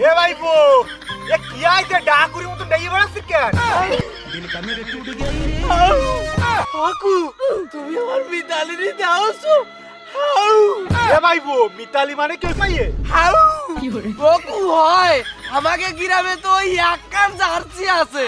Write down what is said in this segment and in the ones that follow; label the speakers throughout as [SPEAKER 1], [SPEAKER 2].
[SPEAKER 1] এ ভাইপো এ কি আইতে ডাকুরি মতো ডাইয়ে বেড়াচ্ছিস কেন?
[SPEAKER 2] কাকু তুমি আমার মিতালিনি দাওছো।
[SPEAKER 1] এ ভাইপো মিতালি মানে কে পাইয়ে?
[SPEAKER 2] কাকু হয় আমাকে গ্রামে তো ওই একখান জার্সি আছে,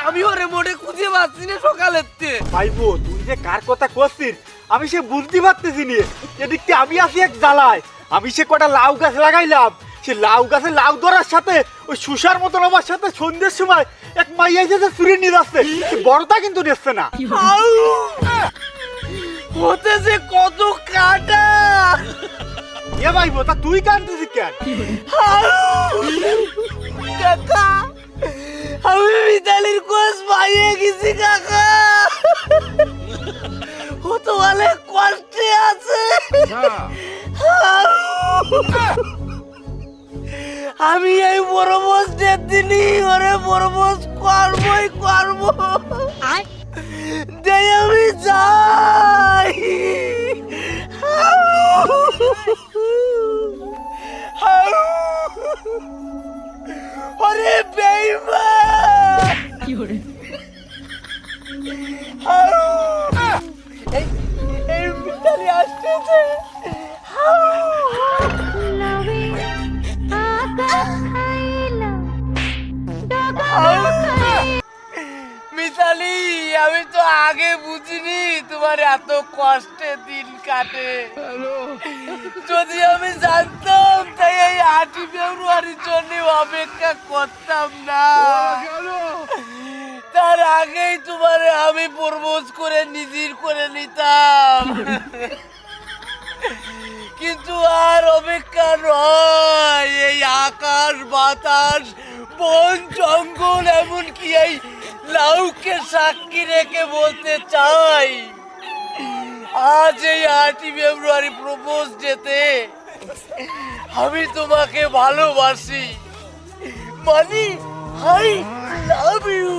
[SPEAKER 2] আমি ওরে মোড়ে খুঁজে পাচ্ছি না সকালেতে।
[SPEAKER 1] ভাইপো তুই যে কার কথা করছিস আমি সে বুঝতে পারতেছি নি। এদিকে আমি আছি এক জ্বালায়, আমি সে কটা লাউ গাছ লাগাইলাম, সে লাউ গাছে লাউ ধরার সাথে ওই সুসার মতন আমার সাথে সন্ধ্যের সময় এক মাইয়া এসে চুরি নিয়ে যাচ্ছে, সে বড়টা কিন্তু দেখছে না।
[SPEAKER 2] হতে যে কত কাটা।
[SPEAKER 1] এ ভাইপো তা তুই কাঁদতেছিস কেন?
[SPEAKER 2] কাকা আমি মিতালির কোষ পাইয়ে গেছি কাকা, ও তো অনেক কষ্টে আছে। আমি এই বড়বসের দিনই ওরে বড়বস করবই করব, দেই আমি যাই। ওরে বেঈমান কি করে এই মিতালি আসতেছে। মিতালি আমি তো আগে বুঝিনি তোমার এত কষ্টে দিন কাটে। যদি আমি জানতাম তাই এই 8 ফেব্রুয়ারির জন্য অপেক্ষা করতাম না, তার আগেই তোমার আমি প্রপোজ করে নিজের করে নিতাম। কিন্তু আর অপেক্ষা নয়, এই আকাশ বাতাস বন জঙ্গল এমনকি এই লাউকে সাক্ষী রেখে বলতে চাই আজ এই 8 ফেব্রুয়ারি প্রপোজ ডেতে আমি তোমাকে ভালোবাসি, মানে আই লাভ ইউ।